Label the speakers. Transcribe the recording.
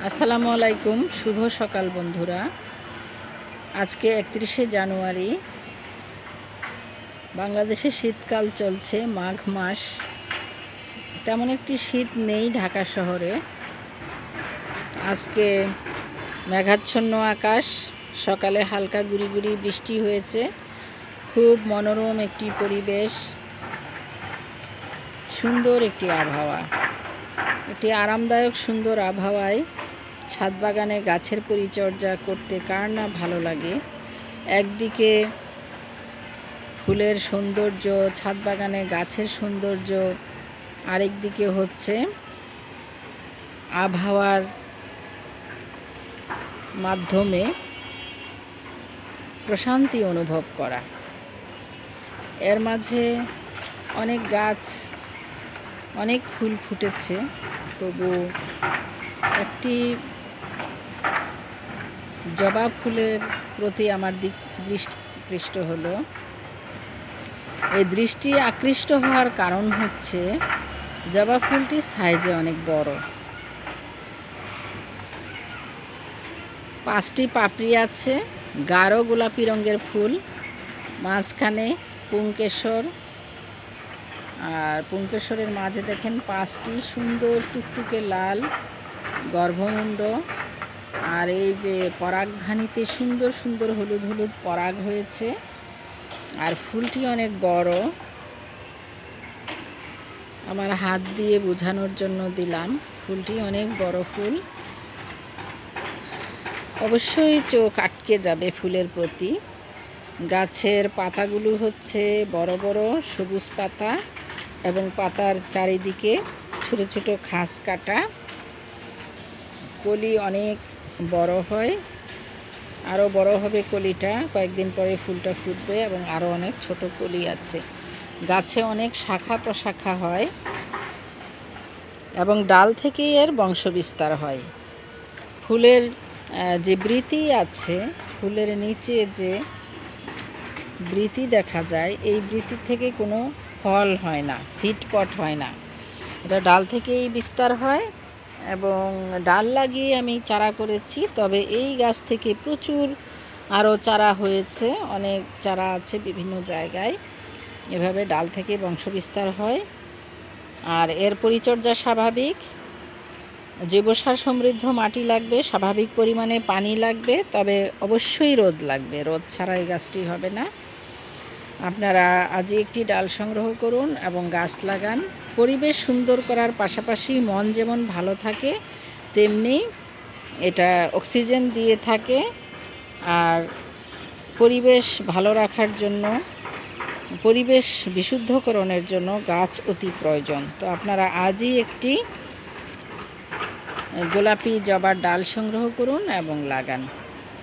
Speaker 1: আসসালামু আলাইকুম, শুভ সকাল বন্ধুরা। আজকে 31শে জানুয়ারি। বাংলাদেশে শীতকাল চলছে, মাঘ মাস। তেমন একটি শীত নেই ঢাকা শহরে। আজকে মেঘাচ্ছন্ন আকাশ, সকালে হালকা গুড়ি গুড়ি বৃষ্টি হয়েছে। খুব মনোরম একটি পরিবেশ, সুন্দর একটি আবহাওয়া। একটি আরামদায়ক সুন্দর আবহাওয়ায় ছাদ বাগানে গাছের পরিচর্যা করতে কার না ভালো লাগে। একদিকে ফুলের সৌন্দর্য, ছাদ বাগানে গাছের সৌন্দর্য, আরেক দিকে হচ্ছে আবহাওয়ার মাধ্যমে প্রশান্তি অনুভব করা। এর মাঝে অনেক গাছ, অনেক ফুল ফুটেছে, তবু একটি জবা ফুলের প্রতি আমার দৃষ্টি আকৃষ্ট হলো। এই দৃষ্টি আকৃষ্ট হওয়ার কারণ হচ্ছে জবা ফুলটি সাইজে অনেক বড়। 5টি পাপড়ি আছে, গাঢ় গোলাপি রঙের ফুল, মাঝখানে পুংকেশর, আর পুংকেশরের মাঝে দেখেন 5টি সুন্দর টুকটুকে লাল গর্ভমুণ্ড। আর এই যে পরাগধানীতে সুন্দর সুন্দর হলুদ হলুদ পরাগ হয়েছে। আর ফুলটি অনেক বড়, আমার হাত দিয়ে বোঝানোর জন্য দিলাম। ফুলটি অনেক বড় ফুল, অবশ্যই চোখ আটকে যাবে ফুলের প্রতি। গাছের পাতাগুলো হচ্ছে বড় বড় সবুজ পাতা, এবং পাতার চারিদিকে ছোট ছোট ঘাস কাটা। কলি অনেক বড় হয়, আরও বড় হবে কলিটা, কয়েকদিন পরে ফুলটা ফুটবে এবং আরও অনেক ছোট কলি আছে। গাছে অনেক শাখা প্রশাখা হয় এবং ডাল থেকেই এর বংশবিস্তার হয়। ফুলের যে বৃতি আছে, ফুলের নিচে যে বৃতি দেখা যায়, এই বৃতি থেকে কোনো ফল হয় না, সিড পট হয় না, এটা ডাল থেকেই বিস্তার হয়। এবং ডাল লাগিয়ে আমি চারা করেছি, তবে এই গাছ থেকে প্রচুর আরও চারা হয়েছে, অনেক চারা আছে বিভিন্ন জায়গায়। এভাবে ডাল থেকে বংশবিস্তার হয়। আর এর পরিচর্যা স্বাভাবিক, জৈব সার সমৃদ্ধ মাটি লাগবে, স্বাভাবিক পরিমাণে পানি লাগবে, তবে অবশ্যই রোদ লাগবে। রোদ ছাড়া এই গাছটি হবে না। আপনারা আজই একটি ডাল সংগ্রহ করুন এবং গাছ লাগান। পরিবেশ সুন্দর করার পাশাপাশি মন যেমন ভালো থাকে, তেমনি এটা অক্সিজেন দিয়ে থাকে। আর পরিবেশ ভালো রাখার জন্য, পরিবেশ বিশুদ্ধকরণের জন্য গাছ অতি প্রয়োজন। তো আপনারা আজই একটি গোলাপি জবার ডাল সংগ্রহ করুন এবং লাগান।